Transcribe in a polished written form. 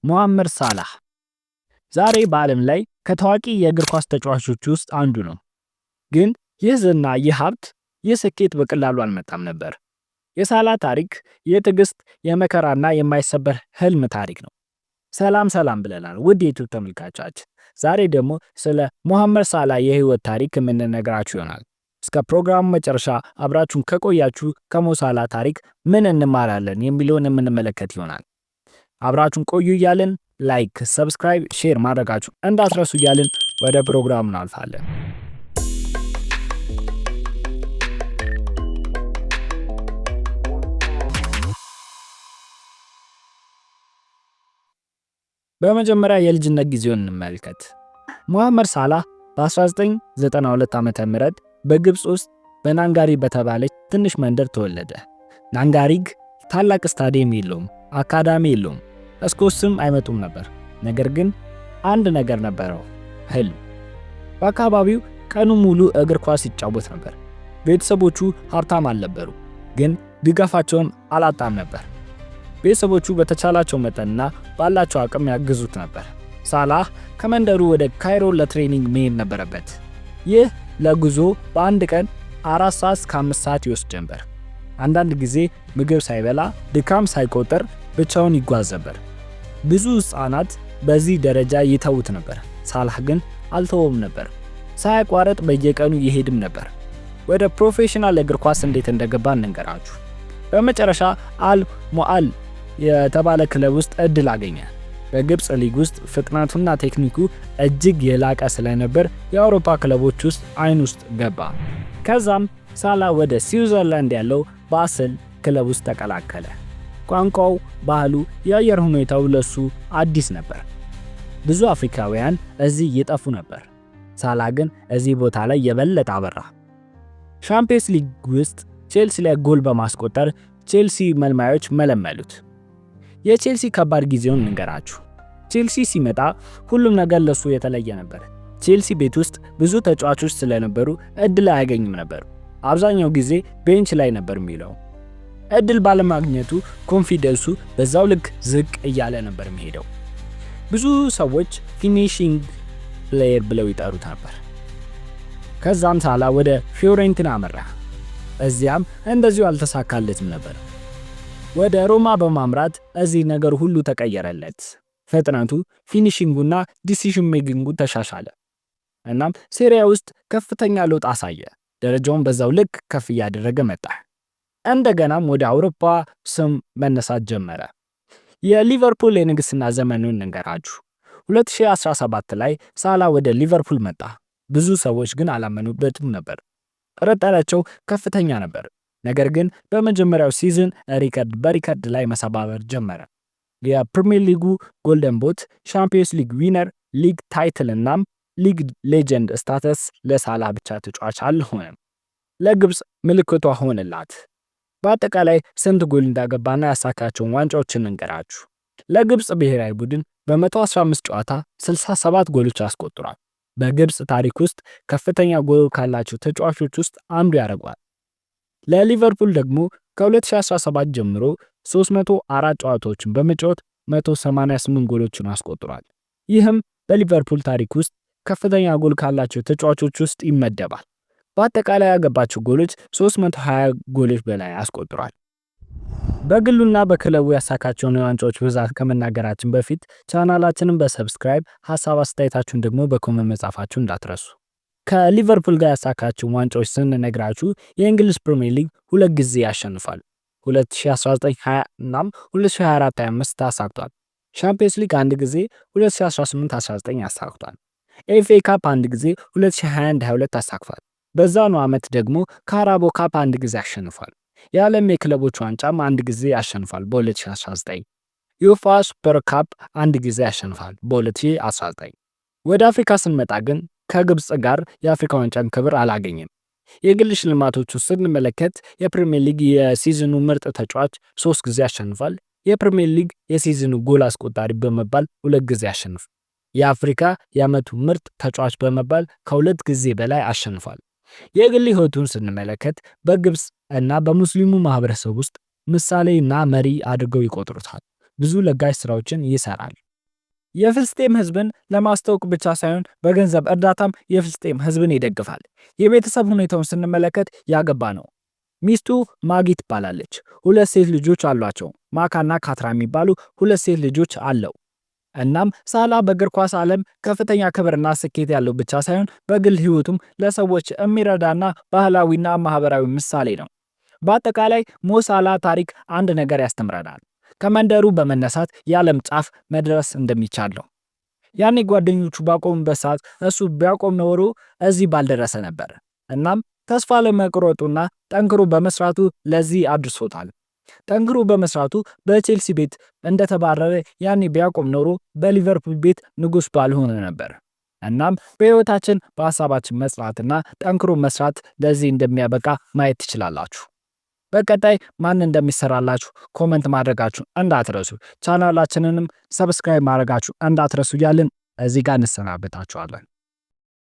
ሙሐመድ ሳላህ ዛሬ በዓለም ላይ ከታዋቂ የእግር ኳስ ተጫዋቾች ውስጥ አንዱ ነው። ግን ይህ ዝና፣ ይህ ሀብት፣ ይህ ስኬት በቀላሉ አልመጣም ነበር። የሳላህ ታሪክ የትዕግስት፣ የመከራና የማይሰበር ህልም ታሪክ ነው። ሰላም ብለናል ውድ የዩቲዩብ ተመልካቾች። ዛሬ ደግሞ ስለ ሙሐመድ ሳላህ የህይወት ታሪክ የምንነግራችሁ ይሆናል። እስከ ፕሮግራሙ መጨረሻ አብራችሁን ከቆያችሁ ከሞ ሳላህ ታሪክ ምን እንማራለን የሚለውን የምንመለከት ይሆናል። አብራችሁን ቆዩ እያልን ላይክ፣ ሰብስክራይብ፣ ሼር ማድረጋችሁ እንዳትረሱ እያልን ወደ ፕሮግራሙ እናልፋለን። በመጀመሪያ የልጅነት ጊዜውን እንመልከት። ሙሐመድ ሳላህ በ1992 ዓ.ም በግብፅ ውስጥ በናንጋሪ በተባለች ትንሽ መንደር ተወለደ። ናንጋሪግ ታላቅ ስታዲየም የለውም፣ አካዳሚ የለውም፣ እስኮስም አይመጡም ነበር። ነገር ግን አንድ ነገር ነበረው፣ ህልም። በአካባቢው ቀኑ ሙሉ እግር ኳስ ይጫወት ነበር። ቤተሰቦቹ ሀብታም አልነበሩ፣ ግን ድጋፋቸውን አላጣም ነበር። ቤተሰቦቹ በተቻላቸው መጠንና ባላቸው አቅም ያግዙት ነበር። ሳላህ ከመንደሩ ወደ ካይሮ ለትሬኒንግ መሄድ ነበረበት። ይህ ለጉዞ በአንድ ቀን 4 ሰዓት እስከ 5 ሰዓት ይወስድ ነበር። አንዳንድ ጊዜ ምግብ ሳይበላ ድካም ሳይቆጠር ብቻውን ይጓዝ ነበር። ብዙ ህፃናት በዚህ ደረጃ ይተውት ነበር። ሳላህ ግን አልተወም ነበር። ሳያቋረጥ በየቀኑ ይሄድም ነበር። ወደ ፕሮፌሽናል እግር ኳስ እንዴት እንደገባ እንንገራችሁ። በመጨረሻ አል ሙአል የተባለ ክለብ ውስጥ እድል አገኘ። በግብፅ ሊግ ውስጥ ፍጥነቱና ቴክኒኩ እጅግ የላቀ ስለነበር የአውሮፓ ክለቦች ውስጥ አይን ውስጥ ገባ። ከዛም ሳላህ ወደ ስዊዘርላንድ ያለው ባስል ክለብ ውስጥ ተቀላቀለ። ቋንቋው፣ ባህሉ፣ የአየር ሁኔታው ለሱ አዲስ ነበር። ብዙ አፍሪካውያን እዚህ ይጠፉ ነበር። ሳላህ ግን እዚህ ቦታ ላይ የበለጠ አበራ። ሻምፒየንስ ሊግ ውስጥ ቼልሲ ላይ ጎል በማስቆጠር ቼልሲ መልማዮች መለመሉት። የቼልሲ ከባድ ጊዜውን እንገራችሁ። ቼልሲ ሲመጣ ሁሉም ነገር ለሱ የተለየ ነበር። ቼልሲ ቤት ውስጥ ብዙ ተጫዋቾች ስለነበሩ እድል አያገኝም ነበር። አብዛኛው ጊዜ ቤንች ላይ ነበር የሚለው። እድል ባለማግኘቱ ኮንፊደንሱ በዛው ልክ ዝቅ እያለ ነበር የሚሄደው። ብዙ ሰዎች ፊኒሺንግ ፕሌየር ብለው ይጠሩት ነበር። ከዛም ሳላህ ወደ ፊዮሬንቲና አመራ። እዚያም እንደዚሁ አልተሳካለትም ነበር። ወደ ሮማ በማምራት እዚህ ነገር ሁሉ ተቀየረለት። ፍጥነቱ፣ ፊኒሺንጉና ዲሲዥን ሜኪንጉ ተሻሻለ። እናም ሴሪያ ውስጥ ከፍተኛ ለውጥ አሳየ። ደረጃውን በዛው ልክ ከፍ እያደረገ መጣ። እንደገናም ወደ አውሮፓ ስም መነሳት ጀመረ። የሊቨርፑል የንግስና ዘመኑን እንገራችሁ። 2017 ላይ ሳላህ ወደ ሊቨርፑል መጣ። ብዙ ሰዎች ግን አላመኑበትም ነበር። ጥርጣሬያቸው ከፍተኛ ነበር። ነገር ግን በመጀመሪያው ሲዝን በሪከርድ ላይ መሰባበር ጀመረ። የፕሪሚየር ሊጉ ጎልደን ቦት፣ ሻምፒየንስ ሊግ ዊነር፣ ሊግ ታይትል እናም ሊግ ሌጀንድ ስታተስ ለሳላህ ብቻ ተጫዋች አልሆነም፣ ለግብፅ ምልክቷ ሆነላት። በአጠቃላይ ስንት ጎል እንዳገባና ያሳካቸውን ዋንጫዎችን እንገራችሁ። ለግብፅ ብሔራዊ ቡድን በ115 ጨዋታ 67 ጎሎች አስቆጥሯል። በግብፅ ታሪክ ውስጥ ከፍተኛ ጎል ካላቸው ተጫዋቾች ውስጥ አንዱ ያደርገዋል። ለሊቨርፑል ደግሞ ከ2017 ጀምሮ 304 ጨዋታዎችን በመጫወት 188 ጎሎችን አስቆጥሯል። ይህም በሊቨርፑል ታሪክ ውስጥ ከፍተኛ ጎል ካላቸው ተጫዋቾች ውስጥ ይመደባል። በአጠቃላይ ያገባቸው ጎሎች 320 ጎሎች በላይ አስቆጥሯል። በግሉና በክለቡ ያሳካቸውን የዋንጫዎች ብዛት ከመናገራችን በፊት ቻናላችንን በሰብስክራይብ ሐሳብ አስተያየታችሁን ደግሞ በኮሜንት መጻፋችሁ እንዳትረሱ። ከሊቨርፑል ጋር ያሳካቸውን ዋንጫዎች ስንነግራችሁ የእንግሊዝ ፕሪሚየር ሊግ 2 ጊዜ ያሸንፋል። 2019-20 እናም 2024-25 አሳክቷል። ሻምፒየንስ ሊግ 1 ጊዜ 2018-19 አሳክቷል። ኤፍኤ ካፕ 1 ጊዜ 2021-22 አሳክቷል። በዛኑ ዓመት ደግሞ ካራቦ ካፕ 1 ጊዜ አሸንፏል። የዓለም የክለቦች ዋንጫም 1 ጊዜ ያሸንፋል በ2019። ዩፋ ሱፐር ካፕ 1 ጊዜ ያሸንፋል በ2019። ወደ አፍሪካ ስንመጣ ግን ከግብፅ ጋር የአፍሪካ ዋንጫን ክብር አላገኘም። የግል ሽልማቶቹ ስንመለከት የፕሪሚየር ሊግ የሲዝኑ ምርጥ ተጫዋች 3 ጊዜ ያሸንፋል። የፕሪሚየር ሊግ የሲዝኑ ጎል አስቆጣሪ በመባል 2 ጊዜ ያሸንፋል። የአፍሪካ የዓመቱ ምርጥ ተጫዋች በመባል ከ2 ጊዜ በላይ አሸንፏል። የግል ህይወቱን ስንመለከት በግብፅ እና በሙስሊሙ ማህበረሰብ ውስጥ ምሳሌና መሪ አድርገው ይቆጥሩታል። ብዙ ለጋሽ ስራዎችን ይሰራል። የፍልስጤም ህዝብን ለማስተዋወቅ ብቻ ሳይሆን በገንዘብ እርዳታም የፍልስጤም ህዝብን ይደግፋል። የቤተሰብ ሁኔታውን ስንመለከት ያገባ ነው። ሚስቱ ማጊ ትባላለች። 2 ሴት ልጆች አሏቸው። ማካና ካትራ የሚባሉ 2 ሴት ልጆች አለው። እናም ሳላ በእግር ኳስ ዓለም ከፍተኛ ክብርና ስኬት ያለው ብቻ ሳይሆን በግል ህይወቱም ለሰዎች የሚረዳና ባህላዊና ማህበራዊ ምሳሌ ነው። በአጠቃላይ ሞ ሳላ ታሪክ አንድ ነገር ያስተምረናል። ከመንደሩ በመነሳት የዓለም ጫፍ መድረስ እንደሚቻል ነው። ያኔ ጓደኞቹ ባቆሙበት ሰዓት እሱ ቢያቆም ኖሮ እዚህ ባልደረሰ ነበር። እናም ተስፋ ለመቁረጡና ጠንክሮ በመስራቱ ለዚህ አድርሶታል። ጠንክሮ በመስራቱ በቼልሲ ቤት እንደተባረረ ያኔ ቢያቆም ኖሮ በሊቨርፑል ቤት ንጉስ ባልሆነ ነበር። እናም በህይወታችን በሐሳባችን መስራትና ጠንክሮ መስራት ለዚህ እንደሚያበቃ ማየት ትችላላችሁ። በቀጣይ ማን እንደሚሰራላችሁ ኮሜንት ማድረጋችሁ እንዳትረሱ። ቻናላችንንም ሰብስክራይብ ማድረጋችሁ እንዳትረሱ እያልን እዚህ ጋር እንሰናበታችኋለን።